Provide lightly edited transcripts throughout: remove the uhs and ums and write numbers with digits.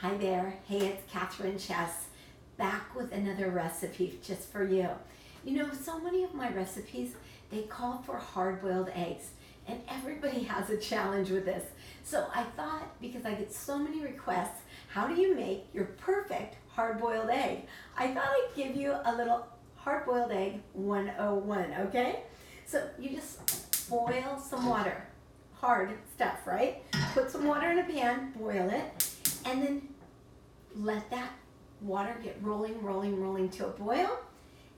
Hi there. Hey, it's Catherine Chess, back with another recipe just for you. You know, so many of my recipes, they call for hard-boiled eggs, and everybody has a challenge with this. So I thought, because I get so many requests, how do you make your perfect hard-boiled egg? I thought I'd give you a little hard-boiled egg 101, okay? So you just boil some water, hard stuff, right? Put some water in a pan, boil it, and then let that water get rolling to a boil,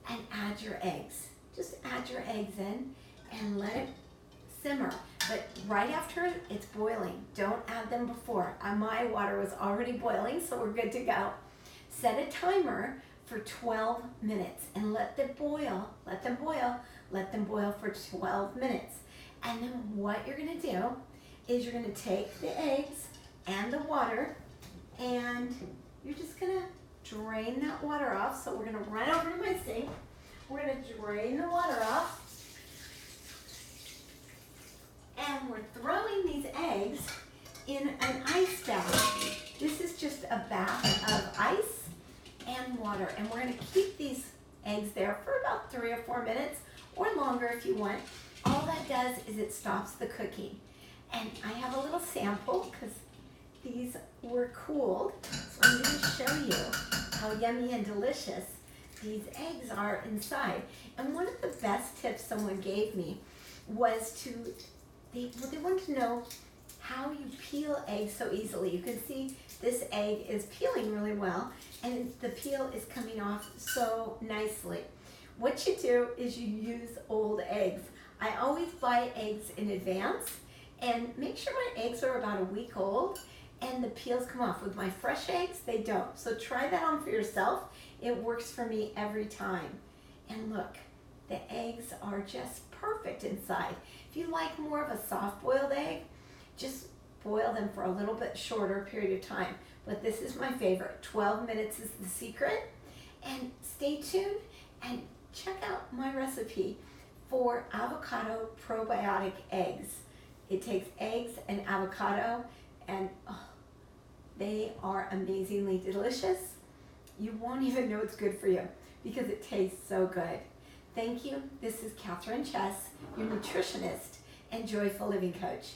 and add your eggs. Just add your eggs in and let it simmer. But right after it's boiling, don't add them before. My water was already boiling, so we're good to go. Set a timer for 12 minutes and let them boil for 12 minutes. And then what you're gonna do is you're gonna take the eggs and the water, and you're just gonna drain that water off. So we're gonna run over to my sink. We're gonna drain the water off. And we're throwing these eggs in an ice bath. This is just a bath of ice and water. And we're gonna keep these eggs there for about 3 or 4 minutes, or longer if you want. All that does is it stops the cooking. And I have a little sample because these were cooled. So I'm going to show you how yummy and delicious these eggs are inside. And one of the best tips someone gave me was they wanted to know how you peel eggs so easily. You can see this egg is peeling really well, and the peel is coming off so nicely. What you do is you use old eggs. I always buy eggs in advance and make sure my eggs are about a week old and the peels come off. With my fresh eggs, they don't. So try that on for yourself. It works for me every time. And look, the eggs are just perfect inside. If you like more of a soft-boiled egg, just boil them for a little bit shorter period of time. But this is my favorite. 12 minutes is the secret. And stay tuned and check out my recipe for avocado probiotic eggs. It takes eggs and avocado, and they are amazingly delicious. You won't even know it's good for you because it tastes so good. Thank you. This is Catherine Chess, your nutritionist and joyful living coach.